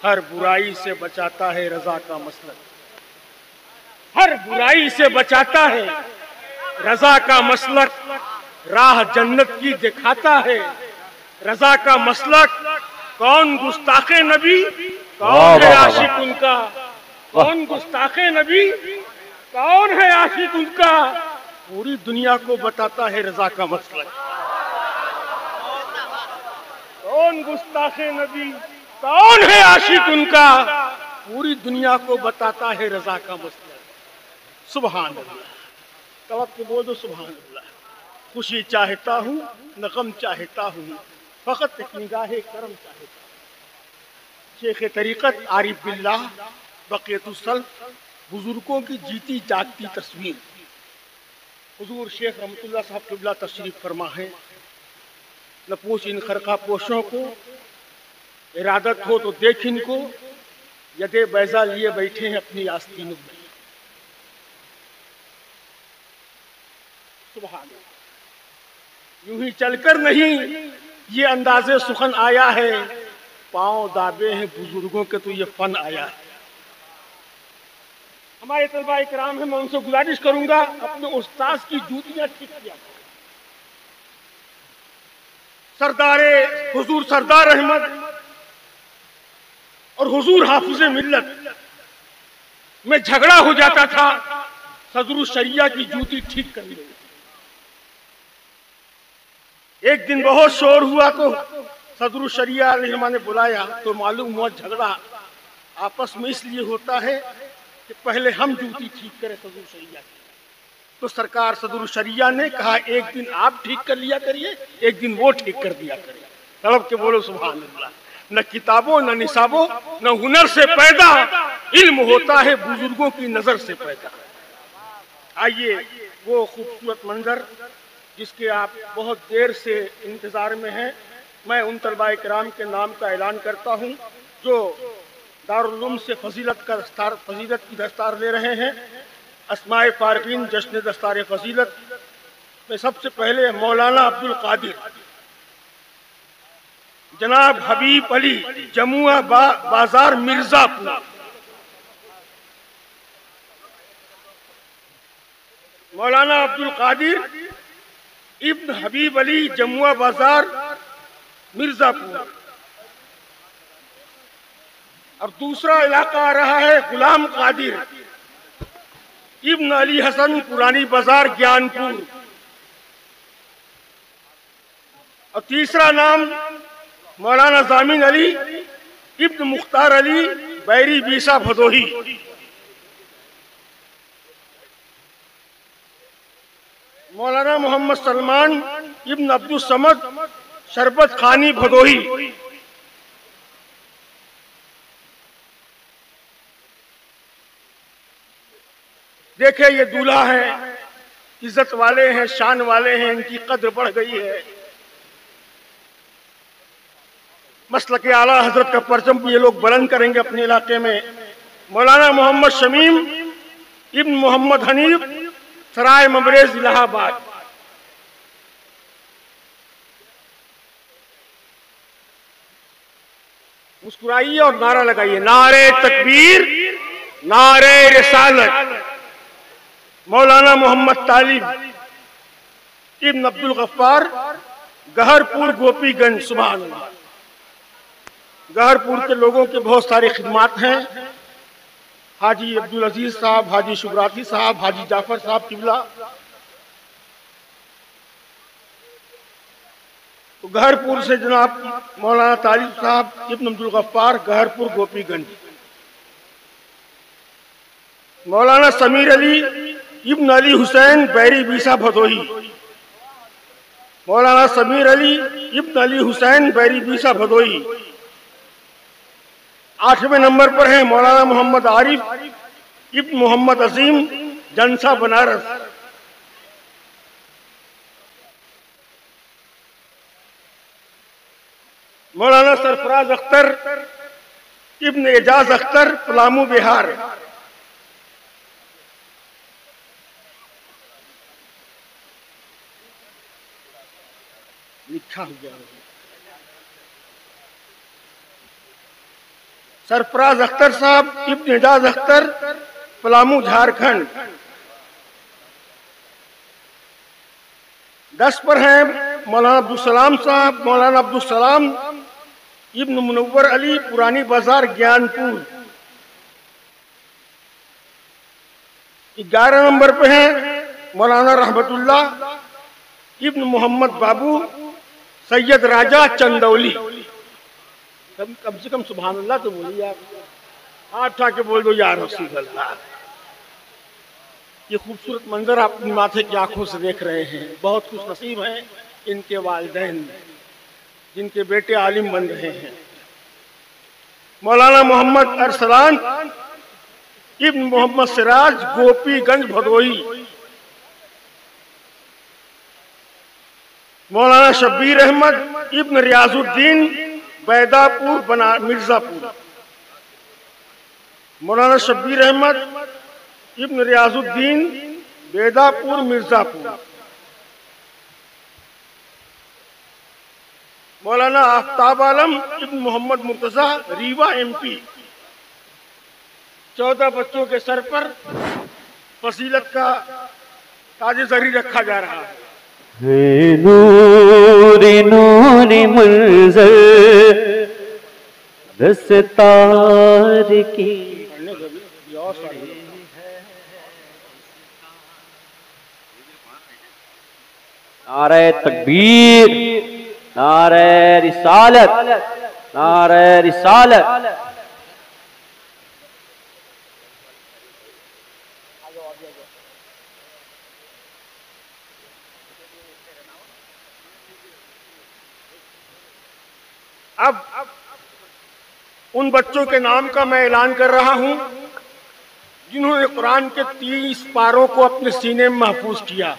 हर बुराई से बचाता है रजा का मसलक, हर बुराई से बचाता है रजा का मसलक, राह जन्नत की दिखाता है रजा का मसलक। कौन गुस्ताखे नबी, कौन है आशिक उनका, कौन गुस्ताखे नबी, कौन है आशिक उनका, पूरी दुनिया को बताता है रजा का मसलक। कौन गुस्ताखे नबी, कौन है आशिक उनका, पूरी दुनिया को बताता है रजा का मसलक। सुभान अल्लाह, तवक्कुल बोल दो सुभान अल्लाह। खुशी चाहता हूँ न गम चाहता हूँ, फकत एक निगाहे करम चाहता हूँ। शेख तरीकत आरिफ बिल्लाह बक़ियतुस्सल्फ, बुजुर्गों की जीती जागती तस्वीर। हुजूर शेख रहमतुल्लाह साहब क़िबला तशरीफ फरमा है। न पूछ इन खरका पोशों को, इरादत हो तो देख इनको, यदे बैजा लिए बैठे हैं अपनी आस्तीनों में। सुभान अल्लाह। यूं ही चलकर नहीं ये अंदाजे सुखन आया है, पांव दाबे हैं बुजुर्गों के तो ये फन आया है। हमारे तलबा इकराम है, मैं उनसे गुजारिश करूंगा अपने उस्ताद की जूतियां ठीक किया। सरदारे हुजूर सरदार अहमद और हुजूर हाफिज मिल्लत में झगड़ा हो जाता था, सदरुल शरिया की जूती ठीक कर ली। एक दिन बहुत शोर हुआ तो सदरुल शरिया रहमा ने बुलाया तो मालूम हुआ झगड़ा आपस में इसलिए होता है कि पहले हम जूती ठीक करें सदरुल शरिया की। तो सरकार सदरुल शरिया ने कहा एक दिन आप ठीक कर लिया करिए, एक दिन वो ठीक कर दिया करिए। तड़प के बोलो सुभान अल्लाह। न किताबों न निसाबों न हुनर से पैदा, इल्म होता है बुजुर्गों की नजर से पैदा। आइए वो खूबसूरत मंजर जिसके आप बहुत देर से इंतजार में हैं, मैं उन तलबा किराम के नाम का ऐलान करता हूं जो दारुल उलूम से फजीलत की दस्तार ले रहे हैं। अस्माए फारकीन जश्न दस्तार फजीलत में सबसे पहले मौलाना अब्दुल कादिर, जनाब हबीब अली जमुआ बाजार मिर्जापुर, मौलाना अब्दुल कादिर इब्न हबीब अली जमुआ बाजार मिर्जापुर। और दूसरा इलाका आ रहा है गुलाम कादिर इब्न अली हसन पुरानी बाजार ज्ञानपुर। और तीसरा नाम मौलाना जामिन अली इब्न मुख्तार अली बैरी बीसा भदोही। मौलाना मोहम्मद सलमान इब्न अब्दुल समद शरबत खानी भदोही। देखे ये दूल्हा है, इज्जत वाले हैं, शान वाले हैं, इनकी कद्र बढ़ गई है। मसलक आला हजरत का परचम भी ये लोग बुलंद करेंगे अपने इलाके में। मौलाना मोहम्मद शमीम इब्न मोहम्मद हनीफ सराय मबरेज इलाहाबाद। मुस्कुराइए और नारा लगाइए, नारे तकबीर, नारे रिसालत। मौलाना मोहम्मद तालिब इब्न अब्दुल गफ्फार गहरपुर गोपीगंज। सुभान अल्लाह। गहरपुर के लोगों के बहुत सारे खिदमात हैं। हाजी अब्दुल अजीज साहब, हाजी शुभराती साहब, हाजी जाफर साहब किबला। तो गहरपुर से जनाब मौलाना तालिब साहब इब्न अब्दुल गफ्फार गहरपुर गोपीगंज। मौलाना समीर अली इब्न अली हुसैन बैरी बीसा भदोही। मौलाना समीर अली इब्न अली हुसैन बैरी बीसा भदोही। 8वें नंबर पर है मौलाना मोहम्मद आरिफ इब्न मोहम्मद अजीम जनसा बनारस। मौलाना सरफराज अख्तर इब्न एजाज अख्तर पलामू बिहार। लिखा हुआ सरफराज अख्तर साहब इब्न एजाज अख्तर, पलामू झारखंड। 10 पर हैं मौलाना अब्दुल सलाम साहब, मौलाना अब्दुल सलाम इब्न मुनव्वर अली, पुरानी बाजार, ज्ञानपुर। 11 नंबर पे हैं मौलाना रहमतुल्लाह इब्न मोहम्मद बाबू, सैयद राजा, चंदौली। कम से कम सुभान अल्लाह तो बोलिए आप, हाथ उठा के बोल दो यार रसूल अल्लाह। ये खूबसूरत मंजर आप अपनी माथे की आंखों से देख रहे हैं। बहुत खुश नसीब हैं इनके वालिदैन जिनके बेटे आलिम बन रहे हैं। मौलाना मोहम्मद अरसलान इब्न मोहम्मद सिराज, गोपीगंज, भदोही। मौलाना शब्बीर अहमद इब्न रियाजुद्दीन, बैदापुर, मिर्जापुर। मौलाना शब्बीर अहमद इब्न रियाजुद्दीन, बैदापुर, मिर्जापुर। मौलाना आफ्ताब आलम इब्न मोहम्मद मुर्तजा, रीवा, MP। 14 बच्चों के सर पर फसीलत का ताज जरी रखा जा रहा है। नूरी नूरी मंजर दस्तार की नारे तकबीर, नारे रिसालत, नारे रिसालत। अब उन बच्चों के नाम का मैं ऐलान कर रहा हूं जिन्होंने कुरान के 30 पारों को अपने सीने में महफूज किया।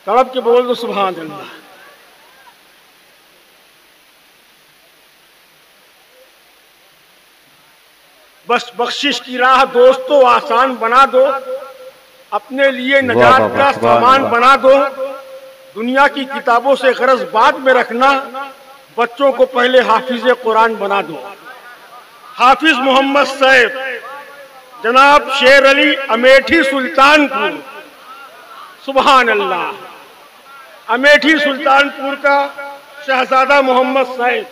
तड़प के बोल दो सुभान अल्लाह। बस बख्शिश की राह दोस्तों आसान बना दो, अपने लिए नजात का सामान बना दो। दुनिया की किताबों से गरज बाद में रखना, बच्चों को पहले हाफिज कुरान बना दो। हाफिज मोहम्मद सैफ, जनाब शेर अली, अमेठी, सुल्तानपुर। सुभान अल्लाह। अमेठी सुल्तानपुर का शहजादा मोहम्मद सैफ,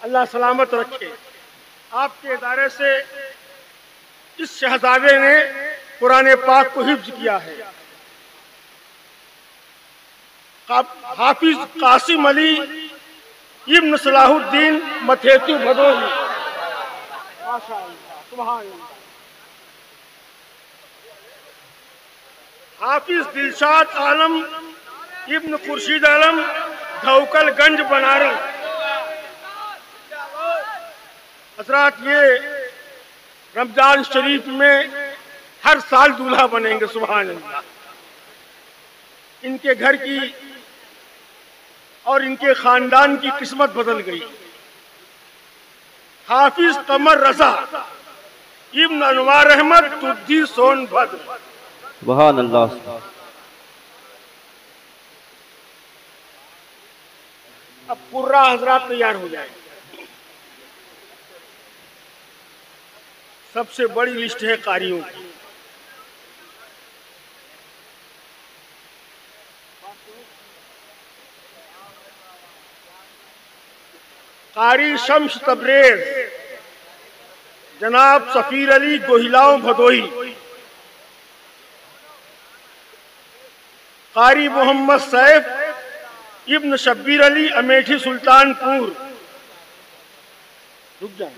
अल्लाह सलामत रखे। आपके इदारे से इस शहजादे ने कुरान पाक को हिफ्ज किया है। हाफिज कासिम अली इब्न सलाहुद्दीन, मथेतु, भदोही। माशाअल्लाह, सुभान अल्लाह। हाफिज दिलशाद आलम इब्न खुर्शीद आलम, धौकलगंज, बनारस। हजरात, ये रमजान शरीफ में हर साल दूल्हा बनेंगे। सुभान अल्लाह। इनके घर की और इनके खानदान की किस्मत बदल गई। हाफिज कमर रजा इब्न अनवार अहमद, तुद्दी, सोनभद्र। सुभान अल्लाह। अब कुर्रा हजरात तैयार हो जाए। सबसे बड़ी लिस्ट है कारियों की। कारी शम्स तबरेज, जनाब सफीर अली, गोहिलाओं, भदोही। कारी मोहम्मद सैफ इब्न शब्बीर अली, अमेठी, सुल्तानपुर। रुक जाए।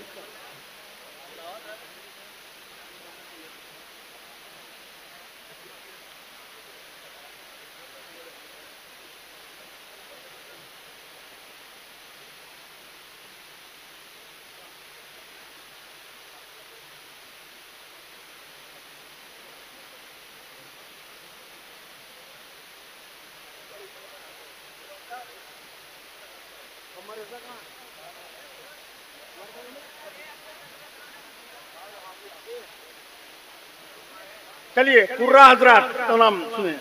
चलिए कुर्रा हजरात का नाम सुने।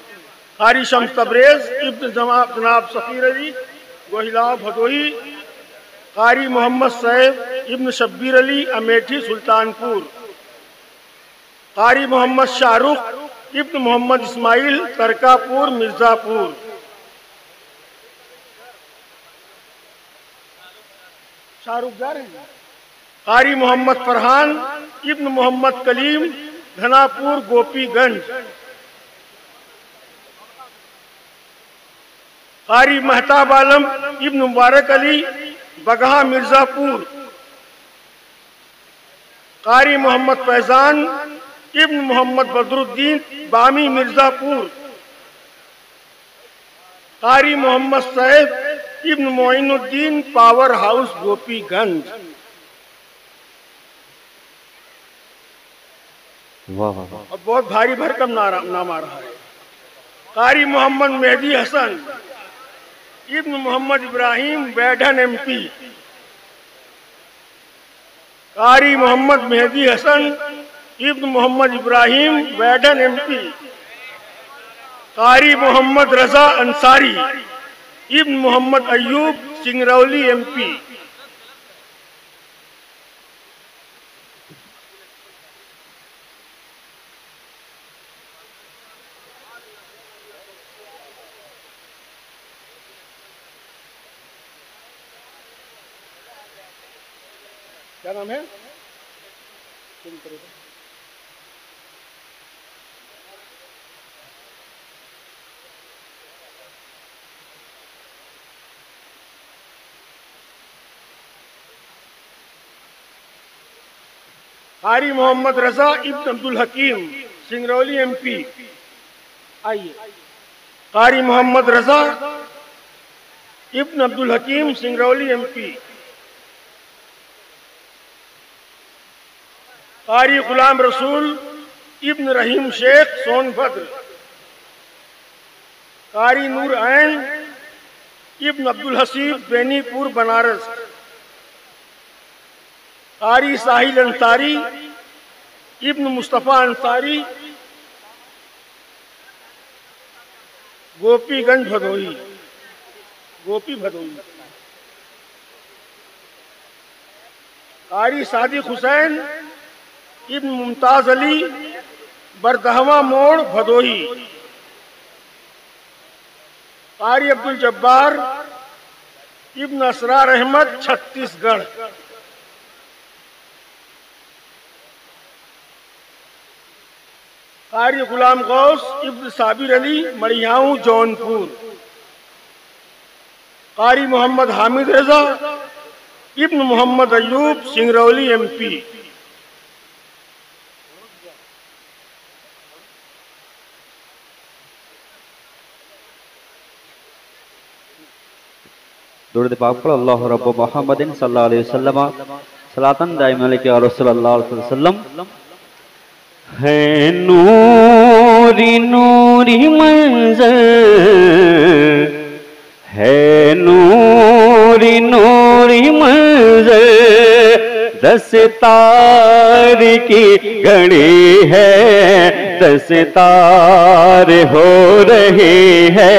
कारी शम्स तबरेज इब्न जनाब सफीर अली, गोहिला, भदोही। कारी मोहम्मद सैफ इब्न शब्बीर अली अमेठी सुल्तानपुर। कारी मोहम्मद शाहरुख इब्न मोहम्मद इस्माइल तरकापुर मिर्जापुर। शाहरुख जा रहे हैं। कारी मोहम्मद फरहान इब्न मोहम्मद कलीम धनापुर गोपीगंज। कारी महताब आलम इब्न मुबारक अली बगहा मिर्जापुर। कारी मोहम्मद फैजान इब्न मोहम्मद बदरुद्दीन बामी मिर्जापुर। कारी मोहम्मद सैफ इब्न मोइनुद्दीन पावर हाउस गोपीगंज। और बहुत भारी भरकम नाम आ रहा है। कारी मोहम्मद मेहदी हसन इब्न मोहम्मद इब्राहिम बैढन एमपी। कारी मोहम्मद मेहदी हसन इब्न मोहम्मद इब्राहिम बैढन एमपी। कारी मोहम्मद रजा अंसारी इब्न मोहम्मद अयूब सिंगरौली एमपी। क्या नाम है? कारी मोहम्मद रजा इब्न अब्दुल हकीम सिंगरौली एमपी। आइए। कारी मोहम्मद रजा इब्न अब्दुल हकीम सिंगरौली एमपी। कारी गुलाम रसूल इब्न रहीम शेख सोनभद्र। कारी नूर ऐन इब्न अब्दुल हसीब बेनीपुर बनारस। कारी साहिल अंसारी इब्न मुस्तफ़ा अंसारी गोपीगंज भदोही गोपी भदोही। कारी सादिक हुसैन इब्न मुमताज अली बरदहवा मोड़ भदोही। कारी अब्दुल जब्बार इब्न असरार अहमद छत्तीसगढ़। कारी गुलाम गौस इब्न साबिर अली मड़ियाऊ जौनपुर। कारी मोहम्मद हामिद रजा इब्न मोहम्मद अयूब सिंगरौली एमपी। दुरूद पाक पढ़ो। अल्लाह रब्ब मुहम्मदिन सल्लल्लाहु अलैहि वसल्लम सलातन दाइम अलैहि या रसूलल्लाह सल्लल्लाहु अलैहि वसल्लम। है नूरी नूरी मंज़र, है नूरी नूरी मंज़र, दस्तार की घड़ी है, दस्तार हो रही है,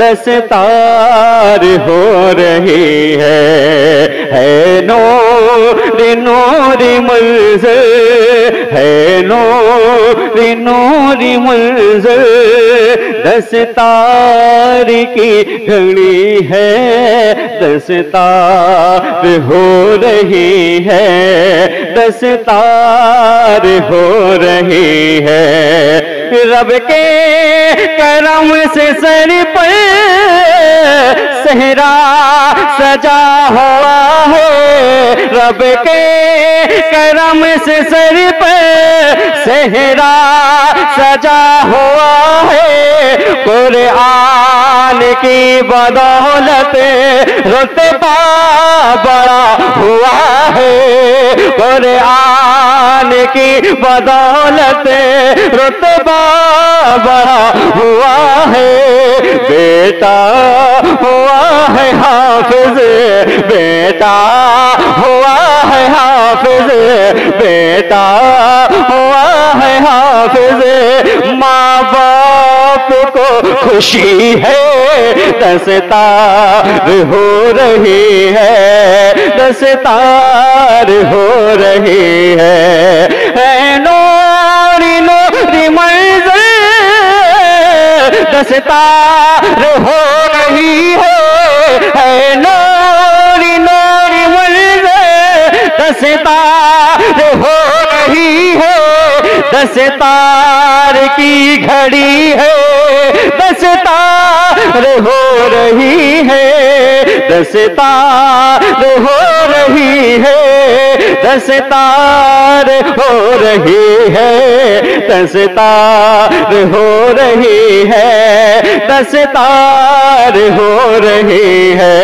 दस्तार हो रही है नूरी नूरी मंज़र, है नूरी नूरी मंज़र, दस्तार की घड़ी है, दस्तार हो रही है, दस्तार हो रही है। रब के करम से सर पर सहरा सजा हुआ है, रब के करम से सर पर सहरा सजा हुआ है। कुरान की बदौलत रुतबा बड़ा हुआ है, कुरान की बदौलत रुतबा बड़ा हुआ है। बेटा हुआ है हाफिज, बेटा हुआ है हाफिज, बेटा हुआ है हाफिज। माँ बाप आपको खुशी है, 10 तार हो रही है, 10 तार हो रही है नूरी नूरी मंज़िल, 10 तार हो रही है नूरी नूरी मंज़िल, 10 तार हो रही है, 10 तार की घड़ी है, 10 तार हो रही है, 10 तार हो रही है, 10 तार हो रही है, 10 तार हो रही है, 10 तार हो रही है।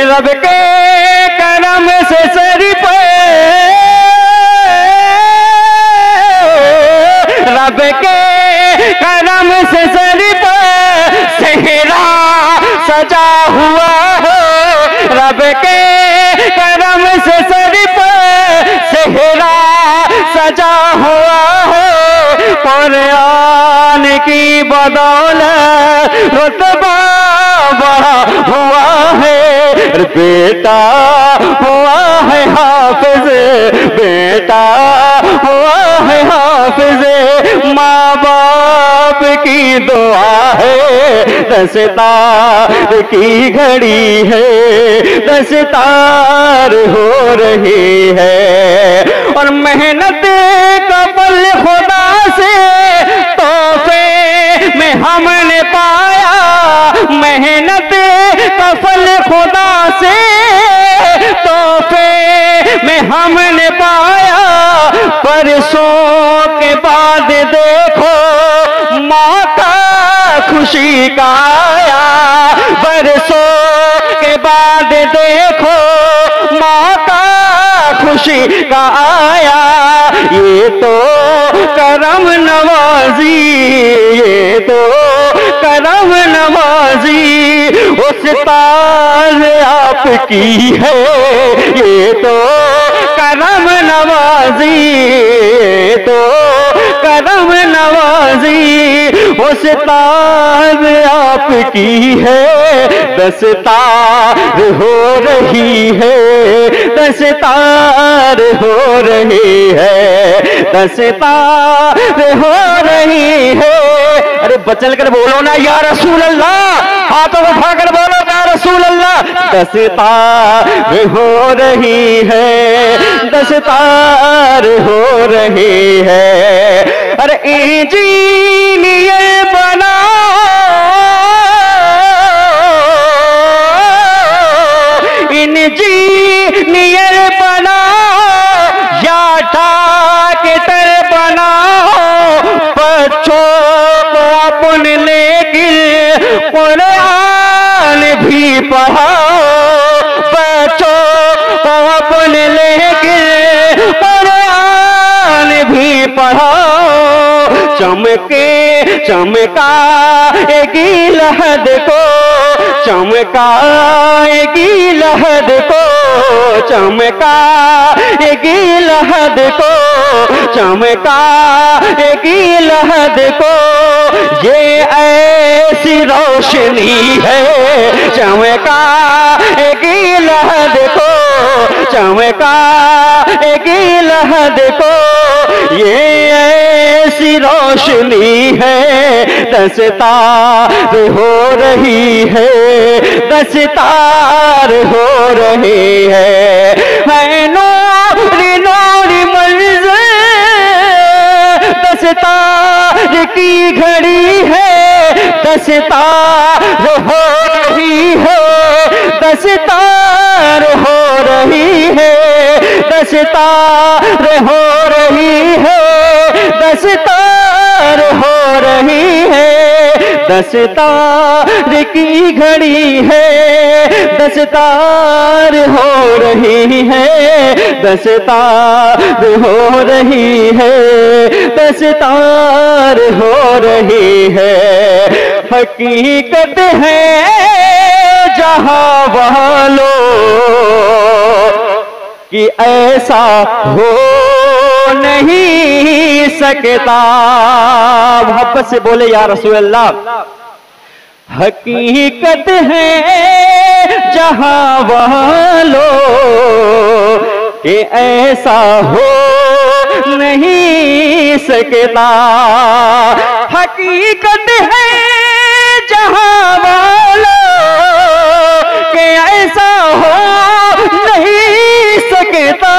रब के करम से सर पे, रब के करम से सर पे सेहरा सजा हुआ है, रब के करम से सर पे सेहरा सजा हुआ है, कुरान की बदौलत रुतबा बढ़ा हुआ है, बेटा हुआ है हाफिज, बेटा हुआ है हाफिज, माँ बाप की दुआ है, 10 तार की घड़ी है, 10 तार हो रही है। और मेहनत का फल खुदा से तोहफे में हमने पाया, मेहनत का फल खुदा से तोहफे में हमने पाया, परसों के बाद देखो मौका खुशी का आया, बरसों के बाद देखो मौका खुशी का आया, ये तो करम नवाजी, ये तो करम नवाजी उस ताज आपकी है, ये तो करम नवाजी, ये तो करम नवाजी उस ताज आपकी है, 10 तार हो रही है, 10 तार हो रही है, 10 तार हो रही है। अरे बचल कर बोलो ना या रसूल अल्लाह, हाथों उठा कर बोलो या रसूल अल्लाह। 10 तार हो रही है, 10 तार हो रही है। अरे इंजीनियर बना इंजीनियर बना या डॉक्टर बना, बच्चों को अपने लेकिन कुरान भी पढ़ाओ, बच्चों को अपने लेकिन कुरान भी पढ़ाओ। चमके चमकाएगी लहद को, चमकाएगी लहद को, चमकाएगी लहद को, चमकाएगी लहद को। ये ऐसी रोशनी है, चमकाएगी लहद को, चमकाएगी लहद को। ये ऐसी रोशनी है, 10 तार हो रही है, 10 तार हो रही है। नूरी नूरी मंज़िल, 10 तार की घड़ी है, 10 तार हो रही है, 10 तार हो रही है, 10 तार हो रही है, 10 तार हो रही है। 10 तार की घड़ी है, 10 तार हो रही है, 10 तार हो रही है, 10 तार हो रही है। हकीकत है जहां वालों कि ऐसा हो नहीं सकता। मोहब्बत से बोले या रसूल अल्लाह। हकीकत है जहां वालों कि ऐसा हो नहीं सकता। हकीकत है जहां वालों कि ऐसा हो नहीं सकता।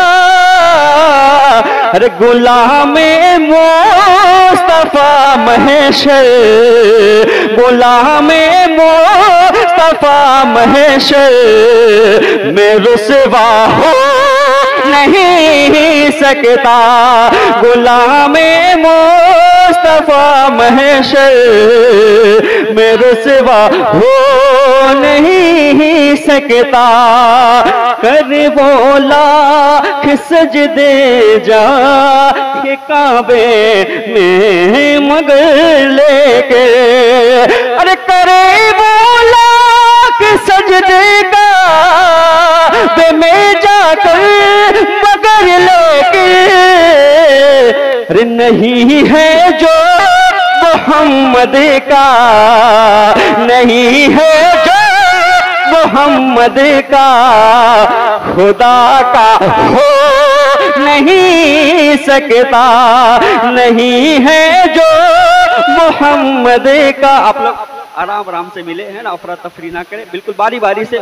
अरे गुलामे मुस्तफा महशर, गुलामे मुस्तफा महशर में रुसवा हो नहीं सकता। गुलामे मुस्तफा महशर में रुसवा हो नहीं सकता। कर बोला कि सजदे जा के काबे में मगर लेके। अरे करे बोला कि सजदे का बे में जाकर मगर लेके। अरे नहीं है जो मोहम्मद का, नहीं है जो मोहम्मद का, खुदा का हो नहीं सकता। नहीं है जो मोहम्मद का। आप लोग आराम आराम से मिले हैं ना, अफरा तफरी ना करें, बिल्कुल बारी बारी से।